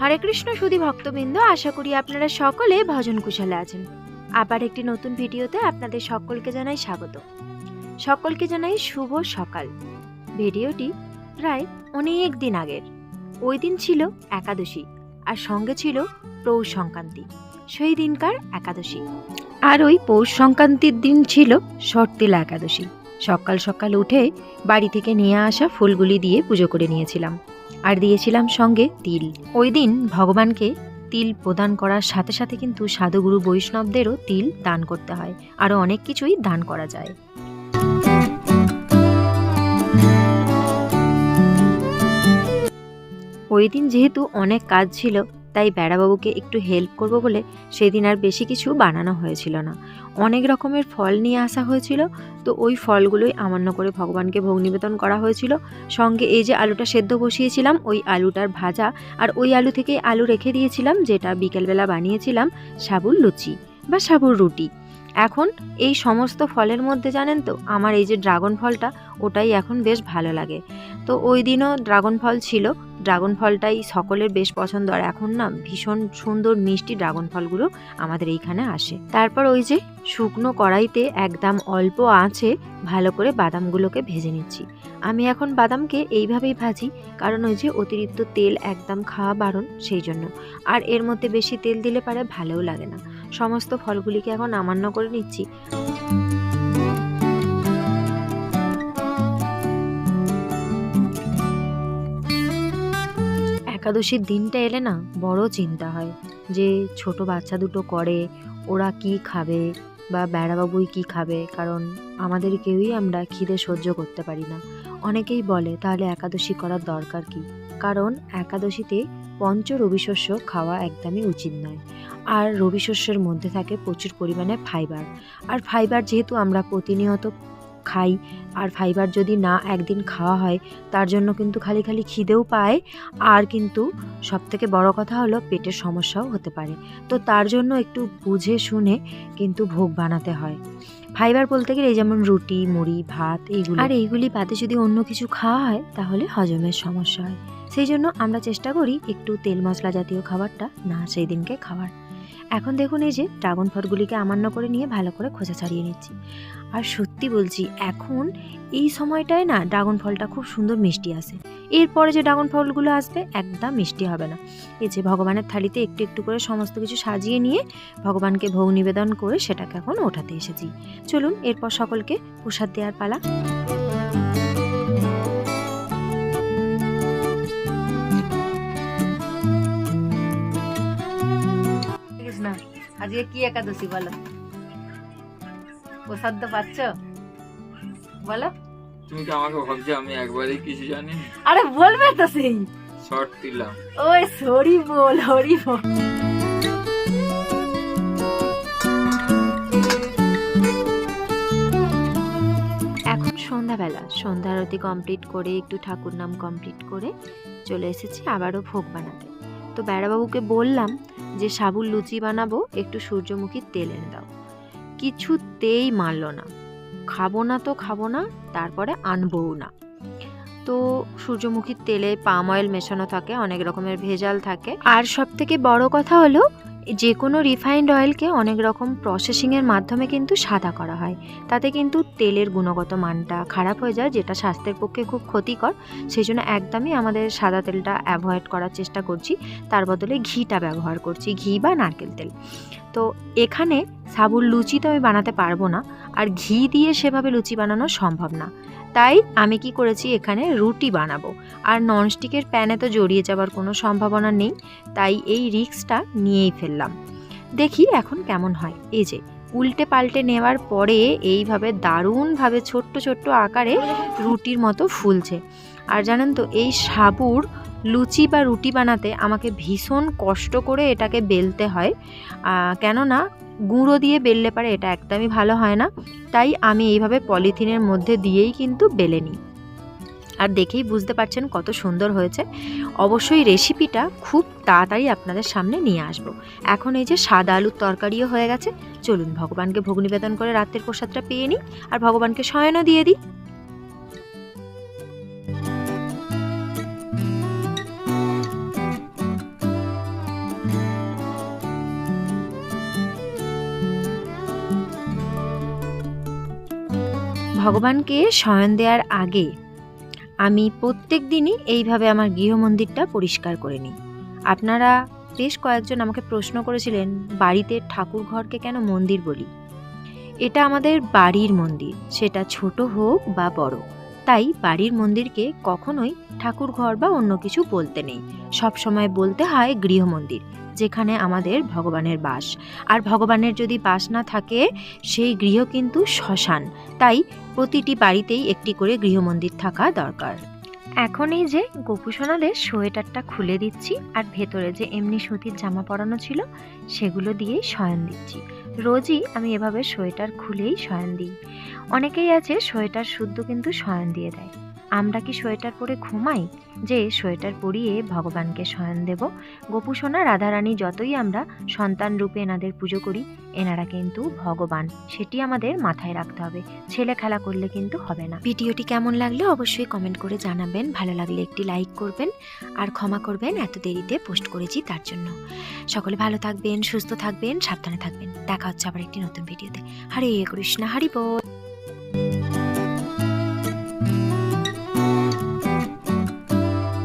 হরে কৃষ্ণ সুধী ভক্তবৃন্দ, আশা করি আপনারা সকলে ভজন কুশলে আছেন। আবার একটি নতুন ভিডিওতে আপনাদের সকলকে জানাই স্বাগত। সকলকে জানাই শুভ সকাল। ভিডিওটি প্রায় অনেক দিন আগের। ওই দিন ছিল একাদশী আর সঙ্গে ছিল পৌষ সংক্রান্তি, সেই দিনকার একাদশী। আর ওই পৌষ সংক্রান্তির দিন ছিল শর্তিলা একাদশী। সকাল সকাল উঠে বাড়ি থেকে নিয়ে আসা ফুলগুলি দিয়ে পুজো করে নিয়েছিলাম, আর দিয়েছিলাম সঙ্গে তিল। ওই দিন ভগবানকে তিল প্রদান করার সাথে সাথে কিন্তু সাধুগুরু বৈষ্ণবদেরও তিল দান করতে হয়, আরও অনেক কিছুই দান করা যায়। ওই দিন যেহেতু অনেক কাজ ছিল, তাই বেড়াবাবুকে একটু হেল্প করব বলে সেদিন আর বেশি কিছু বানানো হয়েছিল না। অনেক রকমের ফল নিয়ে আসা হয়েছিল, তো ওই ফলগুলোই আমান্য করে ভগবানকে ভোগ নিবেদন করা হয়েছিল। সঙ্গে এই যে আলুটা সেদ্ধ বসিয়েছিলাম, ওই আলুটার ভাজা, আর ওই আলু থেকে আলু রেখে দিয়েছিলাম, যেটা বিকেলবেলা বানিয়েছিলাম সাবুর লুচি বা সাবুর রুটি। এখন এই সমস্ত ফলের মধ্যে জানেন তো, আমার এই যে ড্রাগন ফলটা, ওটাই এখন বেশ ভালো লাগে। তো ওই দিনও ড্রাগন ফল ছিল, ড্রাগন ফলটাই সকলের বেশ পছন্দ। আর এখন না ভীষণ সুন্দর মিষ্টি ড্রাগন ফলগুলো আমাদের এইখানে আসে। তারপর ওই যে শুকনো কড়াইতে একদম অল্প আঁচে ভালো করে বাদামগুলোকে ভেজে নিচ্ছি। আমি এখন বাদামকে এইভাবেই ভাজি, কারণ ওই যে অতিরিক্ত তেল একদম খাওয়া বারণ, সেই জন্য। আর এর মধ্যে বেশি তেল দিলে পারে ভালোও লাগে না। সমস্ত ফলগুলিকে এখন আমান্য করে নিচ্ছি। একাদশীর দিনটা এলে না বড় চিন্তা হয় যে ছোট বাচ্চা দুটো করে, ওরা কি খাবে বা বেড়াবাবুই কি খাবে, কারণ আমাদের কেউই আমরা খিদে সহ্য করতে পারি না। অনেকেই বলে তাহলে একাদশী করার দরকার কি, কারণ একাদশীতে পঞ্চ রবিশস্য খাওয়া একদমই উচিত নয়। আর রবিশস্যের মধ্যে থাকে প্রচুর পরিমাণে ফাইবার, আর ফাইবার যেহেতু আমরা প্রতিনিয়ত খাই, আর ফাইবার যদি না একদিন খাওয়া হয়, তার জন্য কিন্তু খালি খালি খিদেও পায়, আর কিন্তু সবথেকে বড় কথা হলো পেটের সমস্যাও হতে পারে। তো তার জন্য একটু বুঝে শুনে কিন্তু ভোগ বানাতে হয়। ফাইবার বলতে গেলে এই যেমন রুটি, মুড়ি, ভাত, এইগুলো। আর এইগুলি বাদে যদি অন্য কিছু খাওয়া হয় তাহলে হজমের সমস্যা হয়। সেই জন্য আমরা চেষ্টা করি একটু তেল মশলা জাতীয় খাবারটা না সেই দিনকে খাওয়ার। এখন দেখুন এই যে ড্রাগন ফলগুলিকে আমান্য করে নিয়ে ভালো করে খোসা ছাড়িয়ে নিচ্ছি। আর সত্যি বলছি, এখন এই সময়টায় না ড্রাগন ফলটা খুব সুন্দর মিষ্টি আসে। এরপরে যে ড্রাগন ফলগুলো আসবে একদম মিষ্টি হবে না। এই যে ভগবানের থালিতে একটু একটু করে সমস্ত কিছু সাজিয়ে নিয়ে ভগবানকে ভোগ নিবেদন করে সেটাকে এখন ওঠাতে এসেছি। চলুন এরপর সকলকে প্রসাদ দেওয়ার পালা। আজকে কি একাদশী বলো? প্রসাদ তো পাচ্ছ, বলো। তুমি কি আমাকে ভাবছো আমি একবারই কিছু জানি? আরে বলবে তো, সেই শর্ট দিলাম। ওই সরি বল, হরি বল। এখন সন্ধ্যাবেলা, সন্ধ্যা আরতি কমপ্লিট করে একটু ঠাকুর নাম কমপ্লিট করে চলে এসেছি আবারও ভোগ বানাতে। তো বেড়াবাবুকে বললাম যে সাবুর লুচি বানাবো, একটু সূর্যমুখীর তেল এনে দাও। কিছুতেই মানল না, খাবো না তো খাবো না, তারপরে আনবও না। তো সূর্যমুখীর তেলে পাম অয়েল মেশানো থাকে, অনেক রকমের ভেজাল থাকে। আর সব থেকে বড় কথা হলো, যে কোনো রিফাইন্ড অয়েলকে অনেক রকম প্রসেসিংয়ের মাধ্যমে কিন্তু সাদা করা হয়, তাতে কিন্তু তেলের গুণগত মানটা খারাপ হয়ে যায়, যেটা স্বাস্থ্যের পক্ষে খুব ক্ষতিকর। সেই জন্য একদমই আমাদের সাদা তেলটা অ্যাভয়েড করার চেষ্টা করছি, তার বদলে ঘিটা ব্যবহার করছি, ঘি বা নারকেল তেল। তো এখানে সাবুর লুচি তো আমি বানাতে পারবো না, আর ঘি দিয়ে সেভাবে লুচি বানানো সম্ভব না। তাই আমি কি করেছি, এখানে রুটি বানাবো। আর ননস্টিকের প্যানে তো জড়িয়ে যাওয়ার কোনো সম্ভাবনা নেই, তাই এই রিস্কটা নিয়েই ফেললাম। দেখি এখন কেমন হয়। এই যে উল্টে পাল্টে নেওয়ার পরে এইভাবে দারুণভাবে ছোট্ট ছোট্ট আকারে রুটির মতো ফুলছে। আর জানেন তো, এই সাবুর লুচি বা রুটি বানাতে আমাকে ভীষণ কষ্ট করে এটাকে বেলতে হয়, কেননা গুঁড়ো দিয়ে বেললে পারে এটা একদমই ভালো হয় না। তাই আমি এইভাবে পলিথিনের মধ্যে দিয়েই কিন্তু বেলে নিই। আর দেখেই বুঝতে পারছেন কত সুন্দর হয়েছে। অবশ্যই রেসিপিটা খুব তাড়াতাড়ি আপনাদের সামনে নিয়ে আসবো। এখন এই যে সাদা আলুর তরকারিও হয়ে গেছে। চলুন ভগবানকে ভোগ নিবেদন করে রাতের প্রসাদটা পেয়ে নিই, আর ভগবানকে শয়নও দিয়ে দিই। ভগবানকে শয়ন দেওয়ার আগে আমি প্রত্যেক দিনই এইভাবে আমার গৃহমন্দিরটা পরিষ্কার করে নিই। আপনারা বেশ কয়েকজন আমাকে প্রশ্ন করেছিলেন বাড়িতে ঠাকুর ঘরকে কেন মন্দির বলি। এটা আমাদের বাড়ির মন্দির, সেটা ছোট হোক বা বড়। তাই বাড়ির মন্দিরকে কখনোই ঠাকুর ঘর বা অন্য কিছু বলতে নেই, সব সময় বলতে হয় গৃহমন্দির, যেখানে আমাদের ভগবানের বাস। আর ভগবানের যদি বাস না থাকে সেই গৃহ কিন্তু শ্মশান। তাই প্রতিটি বাড়িতেই একটি করে গৃহমন্দির থাকা দরকার। এখন এই যে গোপু সোনাদের সোয়েটারটা খুলে দিচ্ছি, আর ভেতরে যে এমনি সুতির জামা পরানো ছিল সেগুলো দিয়েই শয়ন দিচ্ছি। রোজই আমি এভাবে সোয়েটার খুলেই শয়ন দিই। অনেকেই আছে সোয়েটার শুদ্ধ কিন্তু শয়ন দিয়ে দেয়। আমরা কি সোয়েটার পরে ঘুমাই যে সোয়েটার পরিয়ে ভগবানকে শয়ন দেব? গোপু সোনা রাধারানী যতই আমরা সন্তান রূপে এনাদের পুজো করি, এনারা কিন্তু ভগবান, সেটি আমাদের মাথায় রাখতে হবে। ছেলে খেলা করলে কিন্তু হবে না। ভিডিওটি কেমন লাগলো অবশ্যই কমেন্ট করে জানাবেন। ভালো লাগলে একটি লাইক করবেন, আর ক্ষমা করবেন এত দেরিতে পোস্ট করেছি তার জন্য। সকলে ভালো থাকবেন, সুস্থ থাকবেন, সাবধানে থাকবেন। দেখা হচ্ছে আবার একটি নতুন ভিডিওতে। হরে কৃষ্ণ, হরি বল।